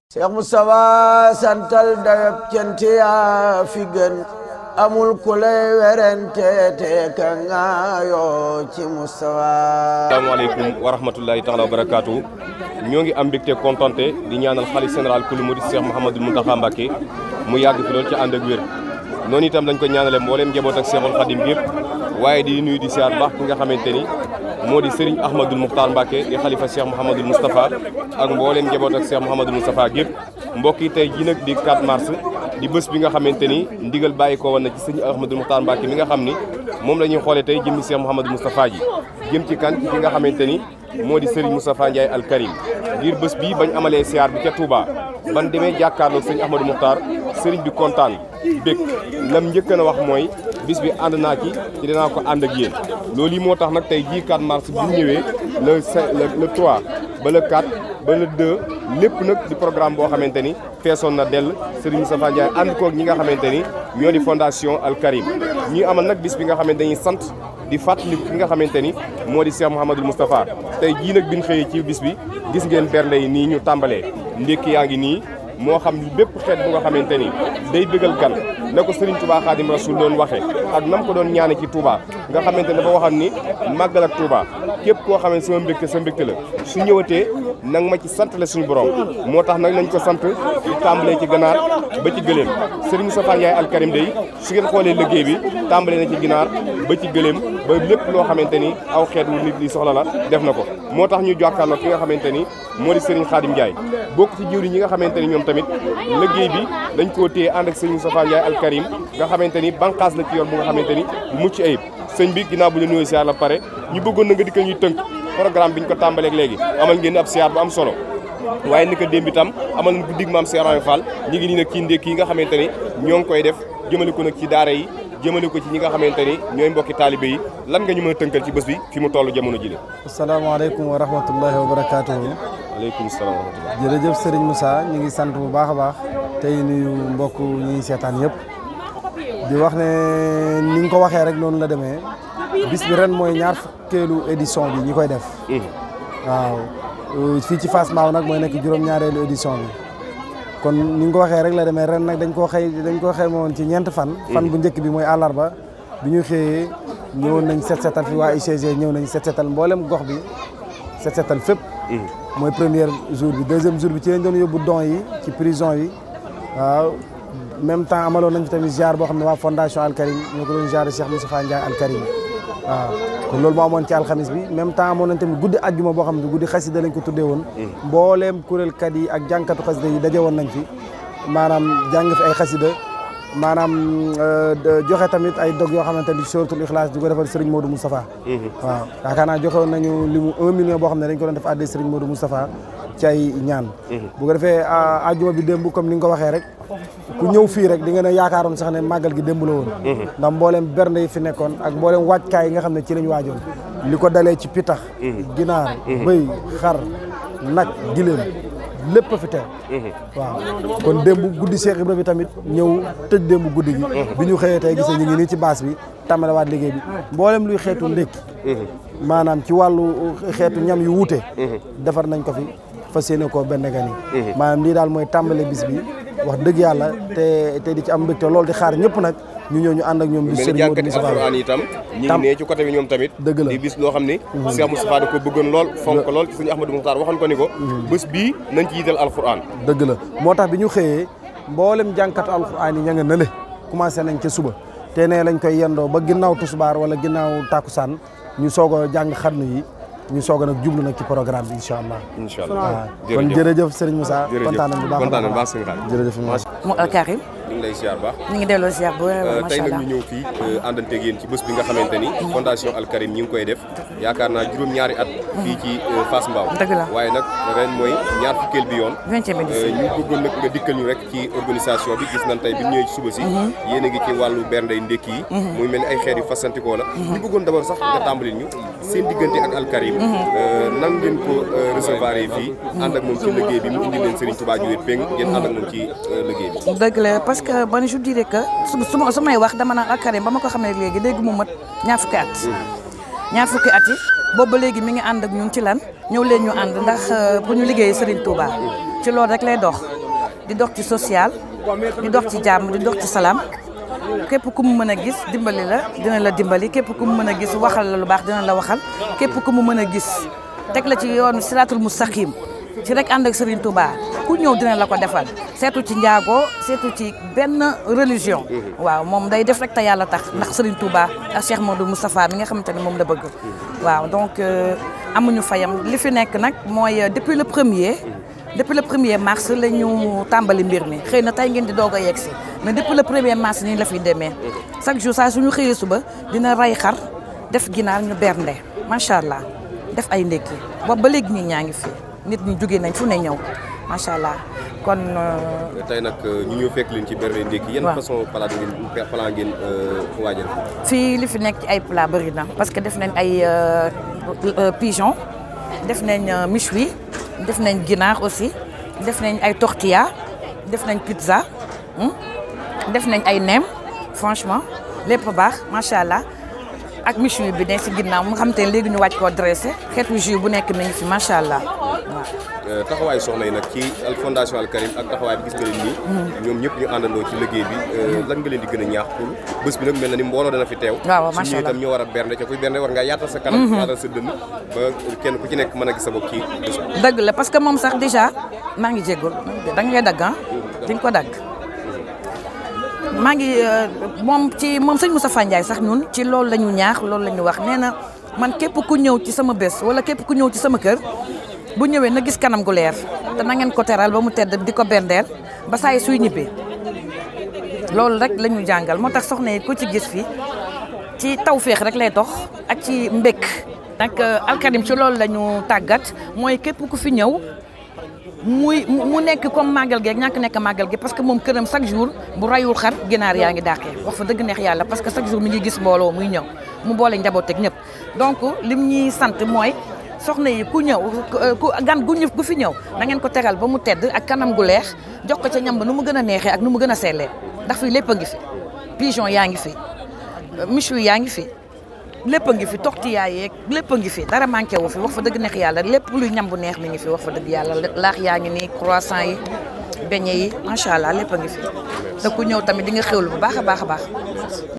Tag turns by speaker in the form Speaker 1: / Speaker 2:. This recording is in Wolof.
Speaker 1: Cheikh Moustapha santal dayab cant yaa fi gën amul ku lay werante te ka ngaayoo ci Moustapha.
Speaker 2: Asalaamaaleykum wa rahmatullahi taala wa barakaatu. ñoo ngi am mbégte kontante di ñaanal xalif général kulu murid Cheikh Mouhamadou Mountakha Mbacké mu yàgg fi lool ci ànd ak wér noonu itam dañ ko ñaanale mbooleem njaboot ak Cheikhul Khadim yëpp waaye di nuyu di siyaar baax ki nga xamante ni moo di Serigne Ahmadoul Moukhtar Mbacké di xalifa Cheikh Mouhamadou Moustapha ak mbooleem njaboot ak Cheikh Mouhamadou Moustapha gépp mbokk yi tey jii nag di 4 mars di bés bi nga xamante ni ndigal bàyyi ko woon na ci Serigne Ahmadoul Moukhtar Mbacké mi nga xam ni moom la ñuy xoolee tey jëmmi Cheikh Mouhamadou Moustapha ji jëm ci kan ci ki nga xamante ni moo di Serigne Moustapha Ndiaye Al Karim ngir bés bi bañ amalee siyaar bi ca Touba ban demee jàkkaarloog Serigne Ahmadou Moukhtar Serigne bi kontaan bég lam njëkk na wax mooy bis bi ànd naa ci dinaa ko ànd ak yéen loolu yi moo tax nag tey jii 4 mars bi ñu ñëwee le 3 ba le 4 ba le 2 lépp nag di programme boo xamante ni feesoon na dell Serigne Moustapha Ndiaye ànd koog ñi nga xamante ni ñoo di fondation Al Karim ñuy amal nag bis bi nga xamante dañuy sant di fàttali ki nga xamante ni moo di Cheikh Mouhamadou Moustapha tey jii nag biñ xëyee ci bis bi gis ngeen bernde yi nii ñu tàmbalee ndékki yaa ngi nii moo xam bépp xeet bu nga xamante ni day bëggal gan na ko Serigne Touba Khadim Rasoul doon waxee ak nam ko doon ñaane ci Touba nga xamante ne dafa waxoon ni màggal ak Touba képp koo xamante sama mbégte sa mbégte la su ñëwatee nag ma ci sant la suñu borom moo tax nag nañ ko sant di tàmbalee ci ganaar ba ci gëléem Serigne Moustapha Ndiaye Al Karim day su ngeen xoolee liggéey bi tàmbalee na ci ginaar ba ci gëléem ba lépp loo xamante ni aw xeet wu nit li soxla la def na ko moo tax ñu jàkkaarloo ki nga xamante ni moo di Serigne Khadim Ndiaye bokk ci jëwriñ ñi nga xamante ni ñoom tamit liggéey bi dañ koo téye ànd ak Serigne Moustapha Ndiaye Al Karim nga xamante ni banqaas la ci yor bu nga xamante ni bu mucc ayib sëñ bi ginnaaw bu ñu nuyoo siyaar la pare ñu bëggoon na nga dikka ñuy tënk programme bi ñu ko tàmbaleeg léegi amal ngeen ab siyaar bu am solo waaye ni ko démb itam amal nañ guddig maam Cheikh Ibra Fall ñi ngi nii nag kii ndékk yi nga xamante ni ñoo ngi koy def jëmale ko nag ci daara yi jëmale ko ci ñi nga xamante ni ñooy mbokki taalibe yi lan nga ñu mën a tënkal ci bés bi fi mu toll jamono ji la.
Speaker 3: asalaamaaleykum wa rahmatullahi wa barakaatuhu.
Speaker 2: aleykum salaam wa rahmatulah.
Speaker 3: jërëjëf Serigne Moussa ñu ngi sant bu baax a baax tey nuyu mbokk ñi seetaan yëpp di wax ne ni nga ko waxee rek noonu la demee bis bi ren mooy ñaar fukkeelu édition bi ñi koy def. waaw fii ci Fass Mbao nag mooy nekk juróom-ñaareelu édition bi. kon ni nga ko waxee rek la demee ren nag dañ koo xëy moon ci ñeent fan bu njëkk bi mooy àllarba bi ñu xëyee ñëwoon nañ set setal fi waa UCG ñëw nañ set setal mboolem gox bi set setal fépp mooy premier jour bi deuxième jour bi ci lañ doon yóbbu don yi ci prison yi waaw même temps amaloon nañ fi tamit ziar boo xam ne waa fondation Al Karim ñoo ko doon ziar Cheikh Moustapha Ndiaye Al Karim waaw kon loolu moo amoon ci alxamis bi même temps amoon nañ tamit guddi ajjuma boo xam ne guddi xasida lañ ko tuddee woon mbooleem kuréelkat yi ak jànkatu xasida yi daje woon nañ fi maanaam jàng fi ay xasida maanaam joxe tamit ay dog yoo xamante ni suratul Ikhlas di ko defal Serigne Modou Moustapha waaw yaakaar naa joxe woon nañu limu 1 million boo xam ne dañ ko doon def àddee Serigne Modou Moustapha ci ay ñaan bu ko defee ajjuma bi démb comme ni nga ko waxee rek ku ñëw fii rek di nga ne yaakaaroon sax ne màggal gi démb la woon ndax mbooleem bernde yi fi nekkoon ak mbooleem waajkaay yi nga xam ne ci lañ waajoon li ko dalee ci pitax ginaar bëy xar nag giléem lépp fi teew waaw kon démb guddi Cheikh Ibra bi tamit ñëw tëj démb guddi gi bi ñu xëyee tey gis ñu ngi nii ci baas bi tàmbalewaat liggéey bi mboolem luy xeetu ndékki maanaam ci wàllu xeetu ñam yu wuute defar nañ ko fi fas yéene koo benn gan yi maanaam lii daal mooy tàmbale bis bi wax dëgg yàlla te di ci am mbégte loolu di xaar ñëpp nag ñu ñëw ñu ànd ak ñoom bis Serigne Modou Moustapha
Speaker 2: alxuraan itam ñi ngi ne ci côté bi ñoom tamit
Speaker 3: dëgg la
Speaker 2: di bis loo xam ni Cheikh Moustapha da ko bëggoon lool fonk ko lool ci Serigne Ahmadou Moukhtar waxoon ko ni ko bés bii nañ ci yital alxuraan
Speaker 3: dëgg la moo tax bi ñu xëyee mboolem jànkatu alxuraan yi ña nga nële commencé nañ ca suba te ne lañ koy yendoo ba ginnaaw tusbaar wala ginnaaw takkusaan ñu soog a jàng xarnu yi ñu soog a nag jublu nag ci programme bi incha allah.
Speaker 2: incha allah
Speaker 3: kon jërëjëf Serigne Moussa. kontaan nañu bu baax
Speaker 2: kontaan nañu baax sëñ Xaadim
Speaker 3: jërëjëf
Speaker 4: mu Al Karim
Speaker 2: ñu ngi lay ziar baax
Speaker 4: ñu ngi delloo ziar bu wér macha
Speaker 2: tey
Speaker 4: allah
Speaker 2: nag ñu ñëw fii àndanteeg yéen ci bés bi nga xamante ni fondation Al Karim ñi ngi koy def yaakaar naa juróom-ñaari at fii ci Fass Mbao
Speaker 4: dëgg la
Speaker 2: waaye nag ren mooy ñaar fukkeel bi yoon
Speaker 4: 20e édition
Speaker 2: ñu bëggoon nag nga dikkal ñu rek ci organisation bi gis nañ tey bi ñu ñëwee ci suba si yéen a ngi ci wàllu bernde ndékki yi muy mel ni ay xeet yu fasantikoo la ñu bëggoon d'abord sax nga tàmbalil ñu seen diggante ak Al Karim nan ngeen ko recevoir yi fii ànd ak moom ci liggéey bi mu indi leen Serigne Touba ju wér péng ngeen ànd ak moom ci liggéey bi
Speaker 4: dëgg la parce que man je dirais que su may wax dama naan Al Karim ba ma ko xamee léegi léegi mu mat ñaar fukki at yi boobu ba léegi mi ngi ànd ak ñun ci lan ñëw leen ñu ànd ndax pour ñu liggéey Serigne Touba ci loolu rek lay dox di dox ci social di dox ci jàmm di dox ci salaam képp ku mu mën a gis dimbali la dina la dimbali képp ku mu mën a gis waxal la lu baax dina la waxal képp ku mu mën a gis teg la ci yoonu siraatul mustaqim ci rek ànd ak Serigne Touba ku ñëw dina la ko defal seetu ci njaago seetu ci benn religion waaw moom day def rek te yàlla tax ndax Serigne Touba ak Cheikh Modou Moustapha mi nga xamante ni moom la bëgg waaw donc amuñu fayam li fi nekk nag mooy depuis le 1er mars la ñu tàmbali mbir mi xëy na tey ngeen di doog a yegg si mais depuis le 1er mars nii la fi demee chaque jour saa suñu xëyee suba dina rey xar def ginaar ñu bernde macha allah def ay ndékki boobu ba léegi ñi ñaa ngi fi nit ñi jóge nañ fu ne ñëw macha allah kon.
Speaker 2: tey nag ñu ñëw fekk leen ci bernde ndékki. yan façon plat ngeen waajal.
Speaker 4: fii li fi nekk ci ay plat bëri na parce que def nañ ay pigeon def nañ méchoui def nañ ginaar aussi def nañ ay tortilla def nañ pizza def nañ ay neem franchement lépp baax macha allah ak méchoui bi ne si ginnaaw mu nga xam te ne léegi ñu wàcc koo dressé xeetu jus bu nekk mi ngi fi macha allah waaw.
Speaker 2: taxawaayu soxna yi nag ci fondation Al Karim ak taxawaay bi gis nga leen nii. ñoom ñëpp ñu àndandoo ci liggéey bi. lan nga leen di gën a ñaax pour bés bi nag mel na ni mbooloo dana fi teew.
Speaker 4: waaw macha allah
Speaker 2: suñu itam ñoo war a bernde ca kuy bernde war ngaa yaatal sa kanam. yaatal sa dënn ba kenn ku ci nekk mën a gis sa bopp ci bés bi.
Speaker 4: dëgg la parce que moom sax déjà maa ngi jéggul da ngay dagg ah di nga ko dagg. maa ngi moom sëñ Moustapha Ndiaye sax ñun ci loolu la ñu ñaax loolu la ñu wax nee na man képp ku ñëw ci sama bés wala képp ku ñëw ci sama kër bu ñëwee na gis kanam gu leer te na ngeen ko teral ba mu tedd di ko bendeel ba saa yi suy ñibbee loolu rek la ñu jàngal moo tax soxna yi ko ci gis fii ci tawféex rek lay dox ak ci mbékk nag Al Karim ci loolu la ñu tàggat mooy képp ku fi ñëw mu nekk comme màggal gi ak ñàkk nekk màggal gi parce que moom këram chaque jour bu rayul xar ginaar yaa ngi dàqee wax fa dëgg neex yàlla parce que chaque jour mi ngi gis mbooloo muy ñëw mu boole njaboot ak ñëpp donc lim ñuy sant mooy soxna yi ku ñëw gan gu fi ñëw na ngeen ko teral ba mu tedd ak kanam gu leex jox ko ca ñam ba nu mu gën a neexee ak nu mu gën a sellee ndax fii lépp a ngi fi pigeon yaa ngi fi méchoui yaa ngi fi lépp a ngi fi tortilla yeeg lépp a ngi fi dara manqué wu fi wax fa dëgg neex yàlla lépp luy ñam bu neex mi ngi fi wax fa dëgg yàlla laax yaa ngi nii croissant yi beignet yi macha allah lépp a ngi fi te ku ñëw tamit di nga xewlu bu baax a baax a baax.